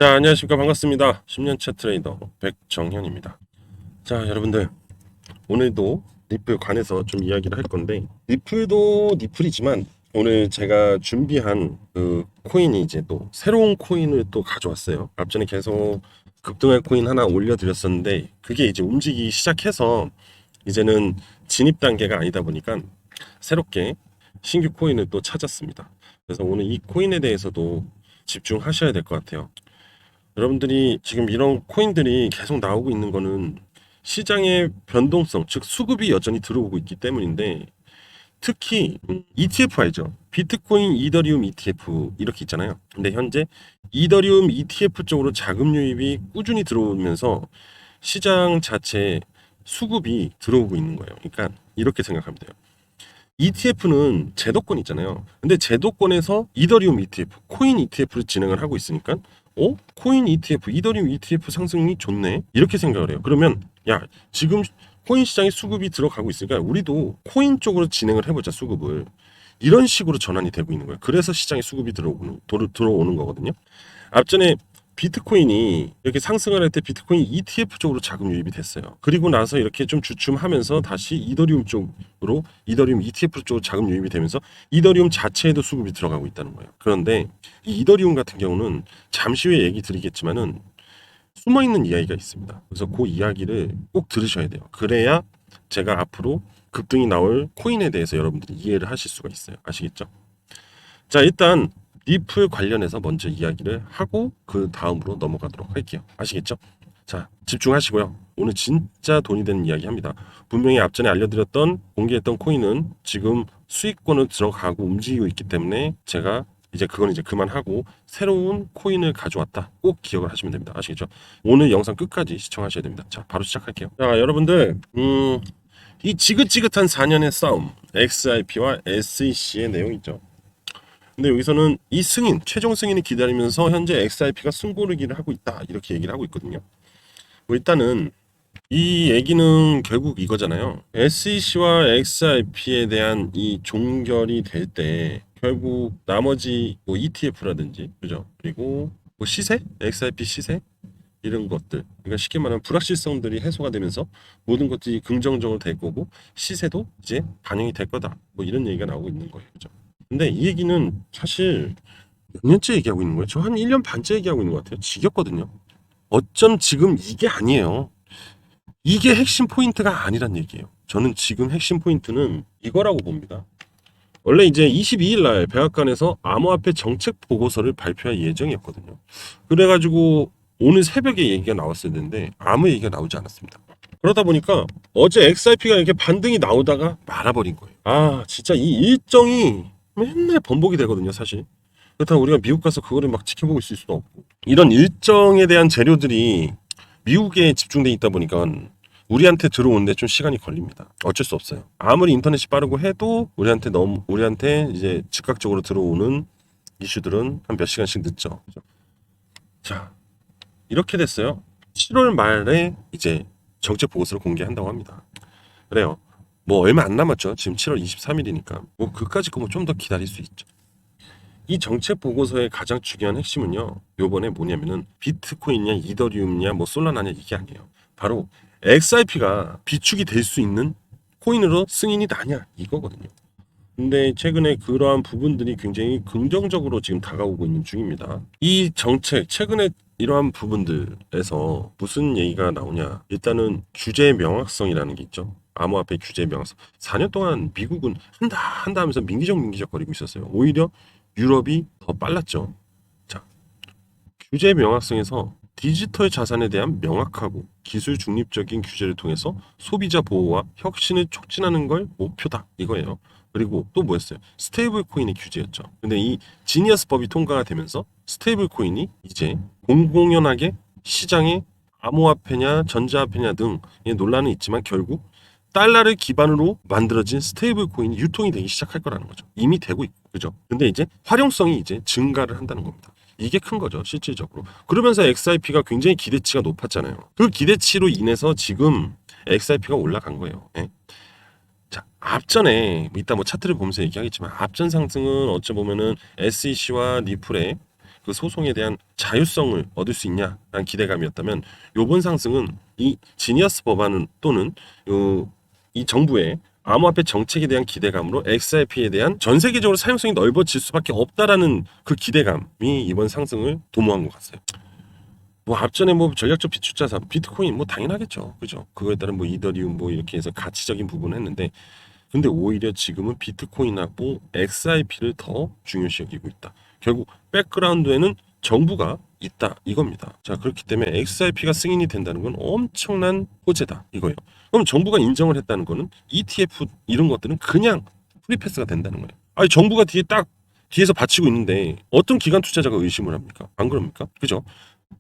자, 안녕하십니까. 반갑습니다. 10년차 트레이더 백정현입니다. 자, 여러분들, 오늘도 리플 관해서 좀 이야기를 할 건데, 리플도 리플이지만, 오늘 제가 준비한 그 코인이 이제 또 새로운 코인을 또 가져왔어요. 앞전에 계속 급등할 코인 하나 올려드렸었는데, 그게 이제 움직이기 시작해서, 이제는 진입 단계가 아니다 보니까, 새롭게 신규 코인을 또 찾았습니다. 그래서 오늘 이 코인에 대해서도 집중하셔야 될 것 같아요. 여러분들이 지금 이런 코인들이 계속 나오고 있는 거는 시장의 변동성, 즉 수급이 여전히 들어오고 있기 때문인데, 특히 ETF 알죠? 비트코인, 이더리움 ETF 이렇게 있잖아요. 근데 현재 이더리움 ETF 쪽으로 자금 유입이 꾸준히 들어오면서 시장 자체에 수급이 들어오고 있는 거예요. 그러니까 이렇게 생각하면 돼요. ETF는 제도권 있잖아요. 근데 제도권에서 이더리움 ETF, 코인 ETF를 진행을 하고 있으니까 코인 ETF, 이더리움 ETF 상승이 좋네. 이렇게 생각을 해요. 그러면 야, 지금 코인 시장에 수급이 들어가고 있으니까 우리도 코인 쪽으로 진행을 해보자, 수급을. 이런 식으로 전환이 되고 있는 거예요. 그래서 시장에 수급이 들어오는 거거든요. 앞전에 비트코인이 이렇게 상승을 할 때 비트코인 ETF 쪽으로 자금 유입이 됐어요. 그리고 나서 이렇게 좀 주춤하면서 다시 이더리움 쪽으로, 이더리움 ETF 쪽으로 자금 유입이 되면서 이더리움 자체에도 수급이 들어가고 있다는 거예요. 그런데 이 이더리움 같은 경우는 잠시 후에 얘기 드리겠지만은 숨어 있는 이야기가 있습니다. 그래서 그 이야기를 꼭 들으셔야 돼요. 그래야 제가 앞으로 급등이 나올 코인에 대해서 여러분들이 이해를 하실 수가 있어요. 아시겠죠? 자, 일단 리플 관련해서 먼저 이야기를 하고 그 다음으로 넘어가도록 할게요. 아시겠죠? 자, 집중하시고요. 오늘 진짜 돈이 되는 이야기 합니다. 분명히 앞전에 알려드렸던 공개했던 코인은 지금 수익권을 들어가고 움직이고 있기 때문에 제가 이제 그건 이제 그만하고 새로운 코인을 가져왔다. 꼭 기억을 하시면 됩니다. 아시겠죠? 오늘 영상 끝까지 시청하셔야 됩니다. 자, 바로 시작할게요. 자, 여러분들, 이 지긋지긋한 4년의 싸움, XRP와 SEC의 내용이죠. 근데 여기서는 이 승인, 최종 승인이 기다리면서 현재 XRP가 숨고르기를 하고 있다. 이렇게 얘기를 하고 있거든요. 뭐 일단은 이 얘기는 결국 이거잖아요. SEC와 XRP에 대한 이 종결이 될 때 결국 나머지 뭐 ETF라든지 그죠? 그리고 뭐 시세, XRP 시세 이런 것들, 그러니까 쉽게 말하면 불확실성들이 해소가 되면서 모든 것들이 긍정적으로 될 거고 시세도 이제 반영이 될 거다. 뭐 이런 얘기가 나오고 있는 거예요. 그죠? 근데 이 얘기는 사실 몇 년째 얘기하고 있는 거예요. 저 한 1년 반째 얘기하고 있는 것 같아요. 지겹거든요. 어쩜 지금 이게 아니에요. 이게 핵심 포인트가 아니란 얘기예요. 저는 지금 핵심 포인트는 이거라고 봅니다. 원래 이제 22일 날 백악관에서 암호화폐 정책 보고서를 발표할 예정이었거든요. 그래가지고 오늘 새벽에 얘기가 나왔어야 되는데 아무 얘기가 나오지 않았습니다. 그러다 보니까 어제 XRP가 이렇게 반등이 나오다가 말아버린 거예요. 아, 진짜 이 일정이 맨날 번복이 되거든요, 사실. 그렇다고 우리가 미국 가서 그거를 막 지켜보고 있을 수도 없고. 이런 일정에 대한 재료들이 미국에 집중돼 있다 보니까 우리한테 들어오는데 좀 시간이 걸립니다. 어쩔 수 없어요. 아무리 인터넷이 빠르고 해도 우리한테 이제 즉각적으로 들어오는 이슈들은 한 몇 시간씩 늦죠. 그죠? 자, 이렇게 됐어요. 7월 말에 이제 정책 보고서를 공개한다고 합니다. 그래요. 뭐 얼마 안 남았죠. 지금 7월 23일이니까 뭐 그까짓 거 뭐 좀 더 기다릴 수 있죠. 이 정책 보고서의 가장 중요한 핵심은요. 요번에 뭐냐면은 비트코인이냐 이더리움이냐 뭐 솔라나냐 이게 아니에요. 바로 XRP가 비축이 될 수 있는 코인으로 승인이 나냐 이거거든요. 근데 최근에 그러한 부분들이 굉장히 긍정적으로 지금 다가오고 있는 중입니다. 이 정책 최근에 이러한 부분들에서 무슨 얘기가 나오냐. 일단은 규제 명확성이라는 게 있죠. 암호화폐 규제 명확성. 4년 동안 미국은 한다 하면서 민기적 거리고 있었어요. 오히려 유럽이 더 빨랐죠. 자, 규제 명확성에서 디지털 자산에 대한 명확하고 기술 중립적인 규제를 통해서 소비자 보호와 혁신을 촉진하는 걸 목표다. 이거예요. 그리고 또 뭐였어요? 스테이블 코인의 규제였죠. 근데 이 지니어스 법이 통과가 되면서 스테이블 코인이 이제 공공연하게 시장에 암호화폐냐 전자화폐냐 등의 논란은 있지만 결국 달러를 기반으로 만들어진 스테이블 코인이 유통이 되기 시작할 거라는 거죠. 이미 되고 있고, 그죠? 근데 이제 활용성이 이제 증가를 한다는 겁니다. 이게 큰 거죠, 실질적으로. 그러면서 XRP가 굉장히 기대치가 높았잖아요. 그 기대치로 인해서 지금 XRP가 올라간 거예요. 예. 자, 이따 뭐 차트를 보면서 얘기하겠지만, 앞전 상승은 어찌 보면은 SEC와 리플의 그 소송에 대한 자율성을 얻을 수 있냐라는 기대감이었다면 요번 상승은 이 지니어스 법안 또는 이 정부의 암호화폐 정책에 대한 기대감으로 XRP에 대한 전 세계적으로 사용성이 넓어질 수밖에 없다라는 그 기대감이 이번 상승을 도모한 것 같아요. 뭐 앞전에 뭐 전략적 비축자산 비트코인 뭐 당연하겠죠, 그죠? 그거에 따른 뭐 이더리움 뭐 이렇게 해서 가치적인 부분을 했는데, 근데 오히려 지금은 비트코인하고 XRP를 더 중요시 여기고 있다. 결국 백그라운드에는 정부가 있다 이겁니다. 자, 그렇기 때문에 XRP가 승인이 된다는 건 엄청난 호재다 이거예요. 그럼 정부가 인정을 했다는 거는 ETF 이런 것들은 그냥 프리패스가 된다는 거예요. 아니 정부가 뒤에서 받치고 있는데 어떤 기관 투자자가 의심을 합니까? 안 그럽니까? 그죠?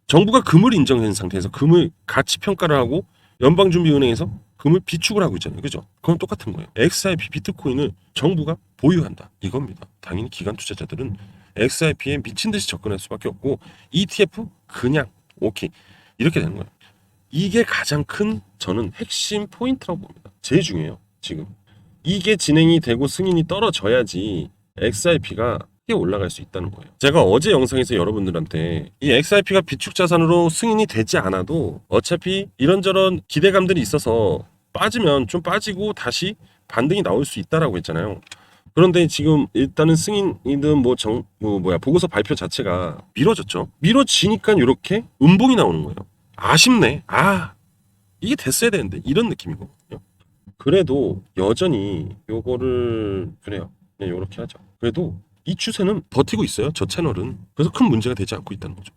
정부가 금을 인정한 상태에서 금을 가치 평가를 하고 연방준비은행에서 금을 비축을 하고 있잖아요. 그죠? 그건 똑같은 거예요. XRP 비트코인을 정부가 보유한다 이겁니다. 당연히 기관 투자자들은 XRP에 미친 듯이 접근할 수밖에 없고 ETF 그냥 오케이 이렇게 되는 거예요. 이게 가장 큰 저는 핵심 포인트라고 봅니다. 제일 중요해요. 지금 이게 진행이 되고 승인이 떨어져야지 XRP가 올라갈 수 있다는 거예요. 제가 어제 영상에서 여러분들한테 이 XRP가 비축자산으로 승인이 되지 않아도 어차피 이런저런 기대감들이 있어서 빠지면 좀 빠지고 다시 반등이 나올 수 있다라고 했잖아요. 그런데 지금 일단은 승인이든 보고서 발표 자체가 미뤄졌죠. 미뤄지니까 이렇게 음봉이 나오는 거예요. 아쉽네. 이게 됐어야 되는데 이런 느낌이거든요. 그래도 여전히 요거를 그래요. 그냥 요렇게 하죠. 그래도 이 추세는 버티고 있어요. 저 채널은. 그래서 큰 문제가 되지 않고 있다는 거죠.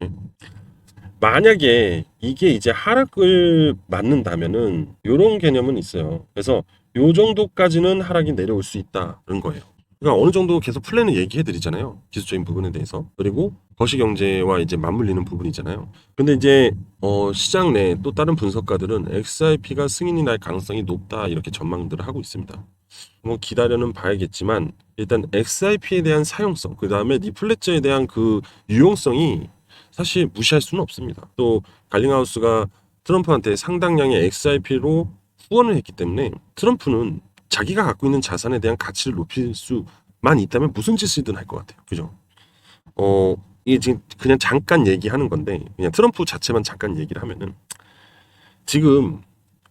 만약에 이게 이제 하락을 맞는다면은 요런 개념은 있어요. 그래서 요 정도까지는 하락이 내려올 수 있다는 거예요. 그러니까 어느 정도 계속 플랜을 얘기해 드리잖아요. 기술적인 부분에 대해서. 그리고 거시경제와 이제 맞물리는 부분이잖아요. 근데 이제 시장 내 또 다른 분석가들은 XRP가 승인이 날 가능성이 높다 이렇게 전망들을 하고 있습니다. 뭐 기다려는 봐야겠지만 일단 XRP에 대한 사용성, 그 다음에 리플레저에 대한 그 유용성이 사실 무시할 수는 없습니다. 또 갈링하우스가 트럼프한테 상당량의 XRP로 후원을 했기 때문에 트럼프는 자기가 갖고 있는 자산에 대한 가치를 높일 수만 있다면 무슨 짓이든 할 것 같아요. 그죠? 이게 지금 그냥 잠깐 얘기하는 건데 그냥 트럼프 자체만 잠깐 얘기를 하면은 지금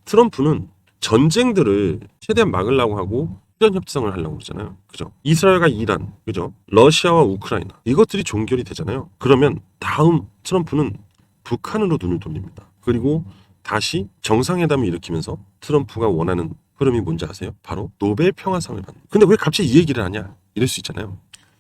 트럼프는 전쟁들을 최대한 막으려고 하고 휴전 협상을 하려고 그러잖아요. 그죠? 이스라엘과 이란, 그죠? 러시아와 우크라이나 이것들이 종결이 되잖아요. 그러면 다음 트럼프는 북한으로 눈을 돌립니다. 그리고 다시 정상회담을 일으키면서 트럼프가 원하는 흐름이 뭔지 아세요? 바로 노벨 평화상을 받는. 근데 왜 갑자기 이 얘기를 하냐? 이럴 수 있잖아요.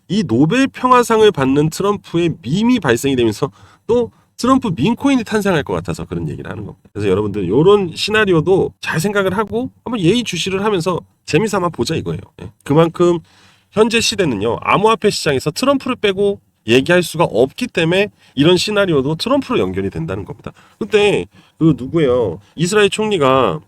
이 노벨 평화상을 받는 트럼프의 밈이 발생이 되면서 또 트럼프 민코인이 탄생할 것 같아서 그런 얘기를 하는 겁니다. 그래서 여러분들 이런 시나리오도 잘 생각을 하고 한번 예의주시를 하면서 재미삼아 보자 이거예요. 그만큼 현재 시대는요. 암호화폐 시장에서 트럼프를 빼고 얘기할 수가 없기 때문에 이런 시나리오도 트럼프로 연결이 된다는 겁니다. 근데 그 누구예요? 이스라엘 총리가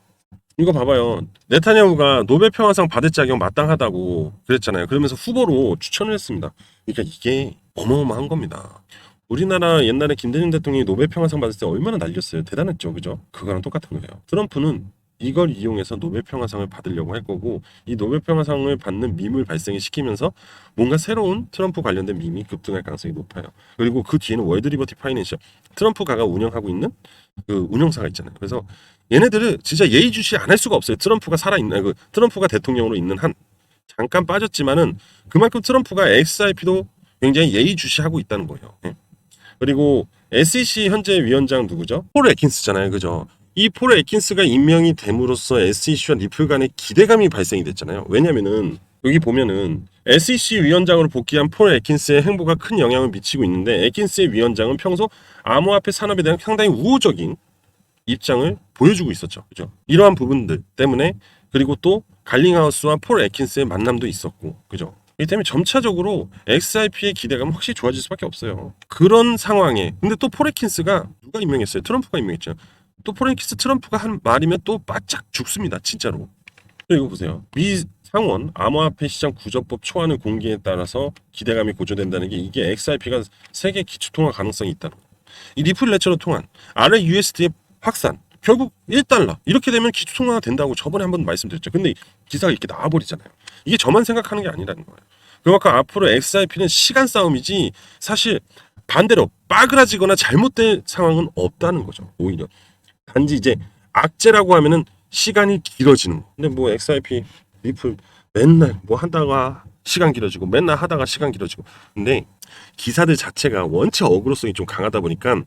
이거 봐봐요. 네타냐후가 노벨 평화상 받을 자격 마땅하다고 그랬잖아요. 그러면서 후보로 추천을 했습니다. 그러니까 이게 어마어마한 겁니다. 우리나라 옛날에 김대중 대통령이 노벨 평화상 받을 때 얼마나 날렸어요. 대단했죠. 그죠? 그거랑 똑같은 거예요. 트럼프는 이걸 이용해서 노벨 평화상을 받으려고 할 거고 이 노벨 평화상을 받는 밈을 발생시키면서 뭔가 새로운 트럼프 관련된 밈이 급등할 가능성이 높아요. 그리고 그 뒤에는 월드 리버티 파이낸셜 트럼프가가 운영하고 있는 그 운영사가 있잖아요. 그래서 얘네들은 진짜 예의주시 안 할 수가 없어요. 트럼프가 살아있는 트럼프가 대통령으로 있는 한 잠깐 빠졌지만은 그만큼 트럼프가 XRP도 굉장히 예의주시하고 있다는 거예요. 그리고 SEC 현재 위원장 누구죠? 폴 애킨스잖아요. 그죠? 이 폴 애킨스가 임명이 됨으로써 SEC와 리플 간의 기대감이 발생이 됐잖아요. 왜냐면은 여기 보면은 SEC 위원장으로 복귀한 폴 애킨스의 행보가 큰 영향을 미치고 있는데 애킨스의 위원장은 평소 암호화폐 산업에 대한 상당히 우호적인 입장을 보여주고 있었죠. 그죠? 이러한 부분들 때문에 그리고 또 갈링하우스와 폴 애킨스의 만남도 있었고 그죠? 이 때문에 점차적으로 XRP의 기대감은 확실히 좋아질 수밖에 없어요. 그런 상황에 근데 또 폴 애킨스가 누가 임명했어요? 트럼프가 임명했죠. 또 폴 애킨스 트럼프가 한 말이면 또 바짝 죽습니다. 진짜로. 이거 보세요. 미 상원 암호화폐 시장 구조법 초안을 공개에 따라서 기대감이 고조된다는 게 이게 XRP가 세계 기축통화 가능성이 있다는 거예요. 이 리플 레처로 통한 RLUSD의 확산 결국 1달러 이렇게 되면 기축통화가 된다고 저번에 한번 말씀드렸죠. 근데 기사가 이렇게 나와버리잖아요. 이게 저만 생각하는 게 아니라는 거예요. 그만큼 앞으로 XRP는 시간 싸움이지 사실 반대로 빠그라지거나 잘못된 상황은 없다는 거죠. 오히려 단지 이제 악재라고 하면은 시간이 길어지는 거. 근데 뭐 XRP 리플 맨날 뭐 하다가 시간 길어지고 맨날 하다가 시간 길어지고. 근데 기사들 자체가 원체 어그로성이 좀 강하다 보니까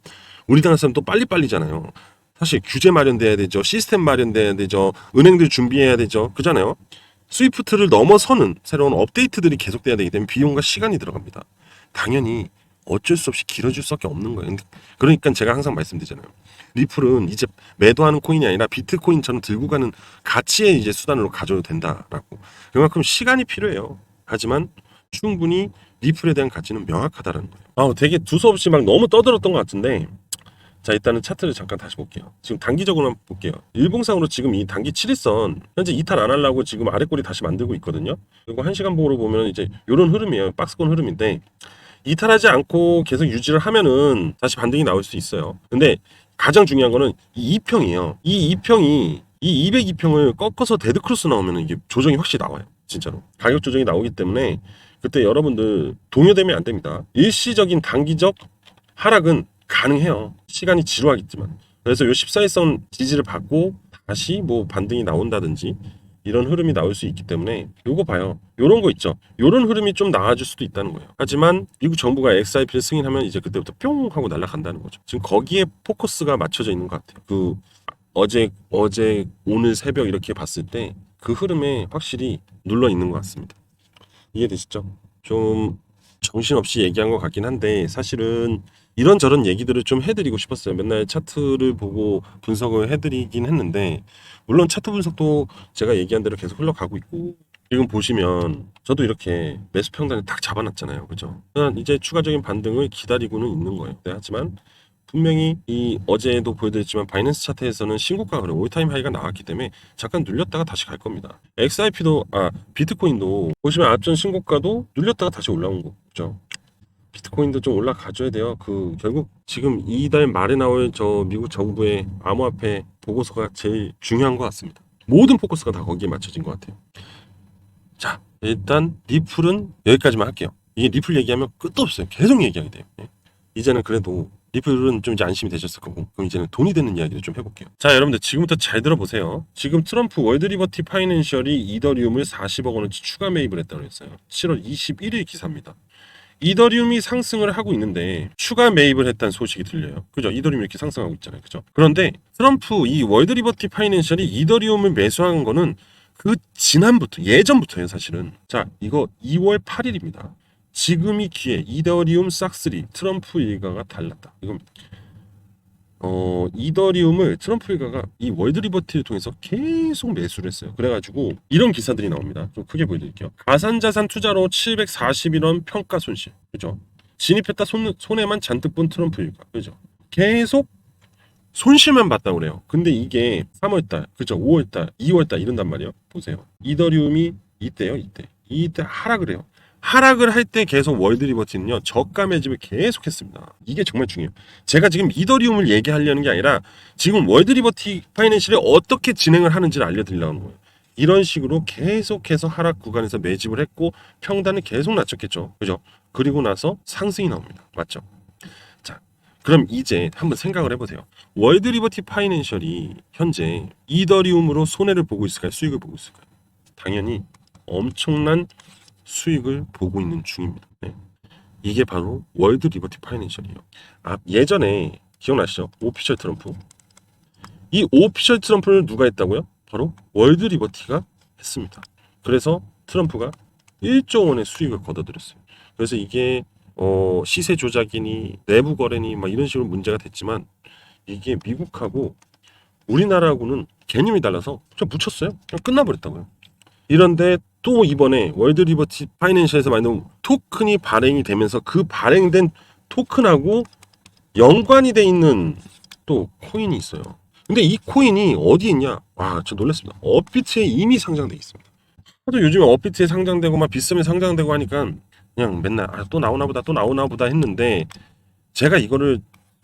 우리나라 사람 또 빨리빨리잖아요. 사실 규제 마련돼야 되죠. 시스템 마련돼야 되죠. 은행들 준비해야 되죠. 그잖아요. 스위프트를 넘어서는 새로운 업데이트들이 계속돼야 되기 때문에 비용과 시간이 들어갑니다. 당연히 어쩔 수 없이 길어질 수밖에 없는 거예요. 그러니까 제가 항상 말씀드리잖아요. 리플은 이제 매도하는 코인이 아니라 비트코인처럼 들고 가는 가치의 이제 수단으로 가져도 된다라고. 그만큼 시간이 필요해요. 하지만 충분히 리플에 대한 가치는 명확하다라는 거예요. 되게 두서없이 막 너무 떠들었던 것 같은데, 자 일단은 차트를 잠깐 다시 볼게요. 지금 단기적으로 한번 볼게요. 일봉상으로 지금 이 단기 7일선 현재 이탈 안 하려고 지금 아래 꼬리 다시 만들고 있거든요. 그리고 1시간 봉으로 보면 이제 이런 흐름이에요. 박스권 흐름인데 이탈하지 않고 계속 유지를 하면은 다시 반등이 나올 수 있어요. 근데 가장 중요한 거는 이 2평이에요. 이 2평이 이 202평을 꺾어서 데드크로스 나오면 이게 조정이 확실히 나와요. 진짜로. 가격 조정이 나오기 때문에 그때 여러분들 동요되면 안 됩니다. 일시적인 단기적 하락은 가능해요. 시간이 지루하겠지만. 그래서 요 14일선 지지를 받고 다시 뭐 반등이 나온다든지 이런 흐름이 나올 수 있기 때문에 요거 봐요. 요런 거 있죠. 요런 흐름이 좀 나아질 수도 있다는 거예요. 하지만 미국 정부가 XRP를 승인하면 이제 그때부터 뿅 하고 날아간다는 거죠. 지금 거기에 포커스가 맞춰져 있는 것 같아요. 그 어제 오늘 새벽 이렇게 봤을 때 그 흐름에 확실히 눌러 있는 것 같습니다. 이해되시죠? 좀 정신없이 얘기한 것 같긴 한데 사실은 이런저런 얘기들을 좀 해드리고 싶었어요. 맨날 차트를 보고 분석을 해드리긴 했는데 물론 차트 분석도 제가 얘기한 대로 계속 흘러가고 있고 지금 보시면 저도 이렇게 매수 평단을 딱 잡아놨잖아요. 그죠? 그냥 이제 추가적인 반등을 기다리고는 있는 거예요. 네, 하지만 분명히 이 어제도 보여드렸지만 바이낸스 차트에서는 신고가 그래 올타임 하이가 나왔기 때문에 잠깐 눌렸다가 다시 갈 겁니다. XRP도 비트코인도 보시면 앞전 신고가도 눌렸다가 다시 올라온 거죠. 비트코인도 좀 올라가줘야 돼요. 결국 지금 이달 말에 나올 저 미국 정부의 암호화폐 보고서가 제일 중요한 것 같습니다. 모든 포커스가 다 거기에 맞춰진 것 같아요. 자, 일단 리플은 여기까지만 할게요. 이게 리플 얘기하면 끝도 없어요. 계속 얘기하게 돼요. 이제는 그래도 리플은 좀 이제 안심이 되셨을 거고 그럼 이제는 돈이 되는 이야기를 좀 해볼게요. 자 여러분들 지금부터 잘 들어보세요. 지금 트럼프 월드리버티 파이낸셜이 이더리움을 40억 원어치 추가 매입을 했다고 했어요. 7월 21일 기사입니다. 이더리움이 상승을 하고 있는데 추가 매입을 했다는 소식이 들려요. 그죠? 이더리움이 이렇게 상승하고 있잖아요. 그죠? 그런데 트럼프 이 월드리버티 파이낸셜이 이더리움을 매수한 거는 그 지난부터 예전부터예요 사실은. 자 이거 2월 8일입니다. 지금이 기회. 이더리움 싹3 트럼프 일가가 달랐다. 이건 이더리움을 트럼프 일가가 이 월드리버티를 통해서 계속 매수를 했어요. 그래가지고 이런 기사들이 나옵니다. 좀 크게 보여드릴게요. 가산자산 투자로 741원 평가 손실. 그죠? 진입했다 손해만 잔뜩 본 트럼프 일가. 그죠? 계속 손실만 봤다고 그래요. 근데 이게 3월달, 그죠? 5월달, 2월달 이런단 말이에요. 보세요. 이더리움이 이때 하락을 해요. 하락을 할 때 계속 월드리버티는요 저가 매집을 계속 했습니다. 이게 정말 중요해요. 제가 지금 이더리움을 얘기하려는 게 아니라 지금 월드리버티 파이낸셜이 어떻게 진행을 하는지를 알려드리려는 거예요. 이런 식으로 계속해서 하락 구간에서 매집을 했고 평단을 계속 낮췄겠죠. 그죠? 그리고 나서 상승이 나옵니다. 맞죠? 자, 그럼 이제 한번 생각을 해보세요. 월드리버티 파이낸셜이 현재 이더리움으로 손해를 보고 있을까요? 수익을 보고 있을까요? 당연히 엄청난 수익을 보고 있는 중입니다. 네. 이게 바로 월드 리버티 파이낸셜이에요. 예전에 기억나시죠? 오피셜 트럼프. 이 오피셜 트럼프를 누가 했다고요? 바로 월드 리버티가 했습니다. 그래서 트럼프가 1조 원의 수익을 거둬들였어요. 그래서 이게 시세 조작이니 내부 거래니 막 이런 식으로 문제가 됐지만 이게 미국하고 우리나라하고는 개념이 달라서 그냥 묻혔어요. 그냥 끝나버렸다고요. 이런데 또 이번에 월드리버티 파이낸셜에서 만든 토큰이 발행이 되면서 그 발행된 토큰하고 연관이 돼 있는 또 코인이 있어요. 근데 이 코인이 어디에 있냐? 와, 저 놀랐습니다. 업비트에 이미 상장돼 있습니다. 하도 요즘에 업비트에 상장되고 막 비썸에 상장되고 하니까 그냥 맨날 또 나오나 보다 했는데 제가 이거를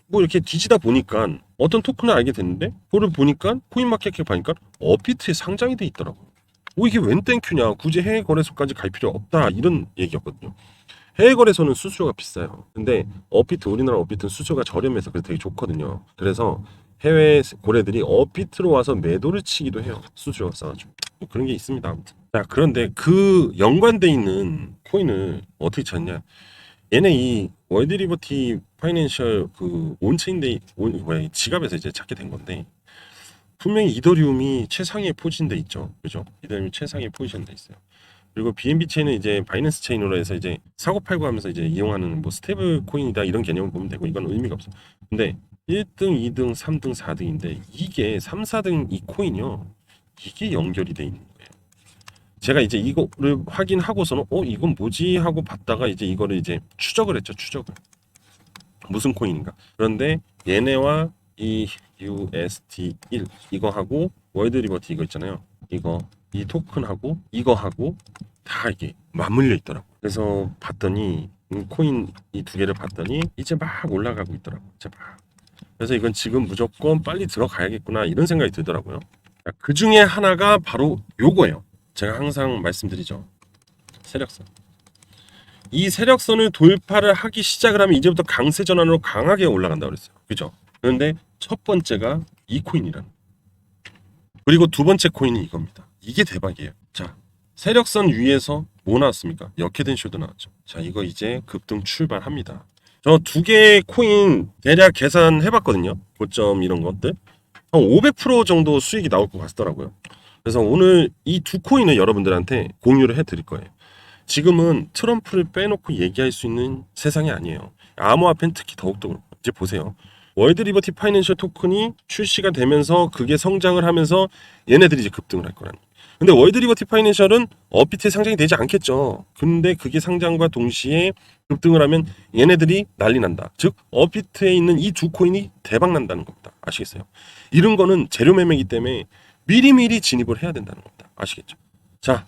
뭐 이렇게 뒤지다 보니까 어떤 토큰을 알게 됐는데 그거를 보니까 코인마켓캡 보니까 업비트에 상장이 돼 있더라고요. 이게 웬 땡큐냐, 굳이 해외 거래소까지 갈 필요 없다, 이런 얘기였거든요. 해외 거래소는 수수료가 비싸요. 근데 업비트, 우리나라 업비트는 수수료가 저렴해서 그래서 되게 좋거든요. 그래서 해외 고래들이 업비트로 와서 매도를 치기도 해요. 수수료가 싸가지고. 뭐 그런 게 있습니다. 아무튼. 자, 그런데 그 연관돼 있는 코인을 어떻게 찾냐? 얘네 이 월드 리버티 파이낸셜 그 온체인데이 뭐야 지갑에서 이제 찾게 된 건데 분명히 이더리움이 최상위에 포진돼 있죠. 그죠? 이더리움이 최상위에 포지션돼 있어요. 그리고 BNB 체인은 이제 바이낸스 체인으로 해서 이제 사고 팔고 하면서 이제 이용하는 뭐 스테이블 코인이다 이런 개념을 보면 되고 이건 의미가 없어. 근데 1등, 2등, 3등, 4등인데 이게 3, 4등 이 코인이요. 이게 연결이 돼 있는 거예요. 제가 이제 이거를 확인하고서는 이건 뭐지 하고 봤다가 이제 이거를 이제 추적을 했죠. 추적을. 무슨 코인인가. 그런데 얘네와 이 UST1 이거하고 월드 리버티 이거 있잖아요. 이거 이 토큰하고 이거하고 다 이게 맞물려 있더라고. 그래서 봤더니 코인 이 두 개를 봤더니 이제 막 올라가고 있더라고. 이제 막. 그래서 이건 지금 무조건 빨리 들어가야겠구나 이런 생각이 들더라고요. 그 중에 하나가 바로 요거예요. 제가 항상 말씀드리죠. 세력선. 이 세력선을 돌파를 하기 시작을 하면 이제부터 강세 전환으로 강하게 올라간다고 그랬어요. 그죠? 그런데 첫 번째가 이 코인이라는. 그리고 두 번째 코인이 이겁니다. 이게 대박이에요. 자, 세력선 위에서 뭐 나왔습니까? 역회된 쇼도 나왔죠. 자, 이거 이제 급등 출발합니다. 저 두 개의 코인 대략 계산해봤거든요. 고점 이런 것들. 한 500% 정도 수익이 나올 것 같더라고요. 그래서 오늘 이 두 코인을 여러분들한테 공유를 해드릴 거예요. 지금은 트럼프를 빼놓고 얘기할 수 있는 세상이 아니에요. 암호화폐는 특히 더욱더 그렇고. 이제 보세요. 월드 리버티 파이낸셜 토큰이 출시가 되면서 그게 성장을 하면서 얘네들이 이제 급등을 할 거라는. 근데 월드 리버티 파이낸셜은 업비트에 상장이 되지 않겠죠. 근데 그게 상장과 동시에 급등을 하면 얘네들이 난리 난다. 즉 업비트에 있는 이 두 코인이 대박 난다는 겁니다. 아시겠어요? 이런 거는 재료 매매이기 때문에 미리미리 진입을 해야 된다는 겁니다. 아시겠죠? 자,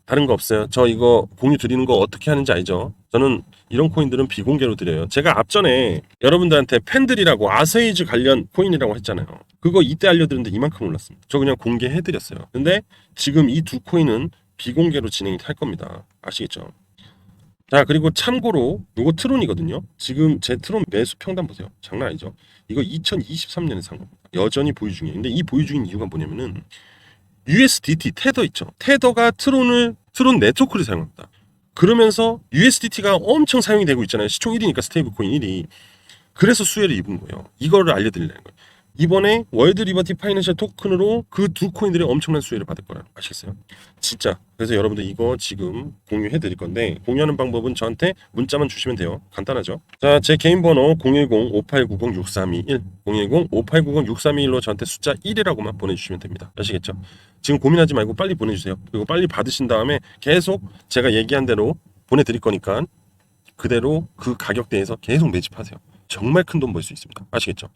다른 거 없어요. 저 이거 공유 드리는 거 어떻게 하는지 알죠? 저는 이런 코인들은 비공개로 드려요. 제가 앞전에 여러분들한테 팬들이라고 아세이즈 관련 코인이라고 했잖아요. 그거 이때 알려드렸는데 이만큼 올랐습니다. 저 그냥 공개해드렸어요. 근데 지금 이 두 코인은 비공개로 진행이 할 겁니다. 아시겠죠? 자, 그리고 참고로 이거 트론이거든요. 지금 제 트론 매수 평단 보세요. 장난 아니죠? 이거 2023년에 산 겁니다. 여전히 보유 중이에요. 근데 이 보유 중인 이유가 뭐냐면은 USDT 테더 있죠. 테더가 트론 네트워크를 사용합니다. 그러면서 USDT가 엄청 사용이 되고 있잖아요. 시총 1위니까 스테이블 코인 1위. 그래서 수혜를 입은 거예요. 이거를 알려드리려는 거예요. 이번에 월드 리버티 파이낸셜 토큰으로 그 두 코인들이 엄청난 수혜를 받을 거라 아시겠어요? 진짜. 그래서 여러분들 이거 지금 공유해 드릴 건데 공유하는 방법은 저한테 문자만 주시면 돼요. 간단하죠? 자, 제 개인 번호 010-5890-6321 010-5890-6321로 저한테 숫자 1이라고만 보내주시면 됩니다. 아시겠죠? 지금 고민하지 말고 빨리 보내주세요. 그리고 빨리 받으신 다음에 계속 제가 얘기한 대로 보내드릴 거니까 그대로 그 가격대에서 계속 매집하세요. 정말 큰 돈 벌 수 있습니다. 아시겠죠?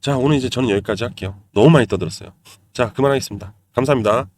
자, 오늘 이제 저는 여기까지 할게요. 너무 많이 떠들었어요. 자, 그만하겠습니다. 감사합니다.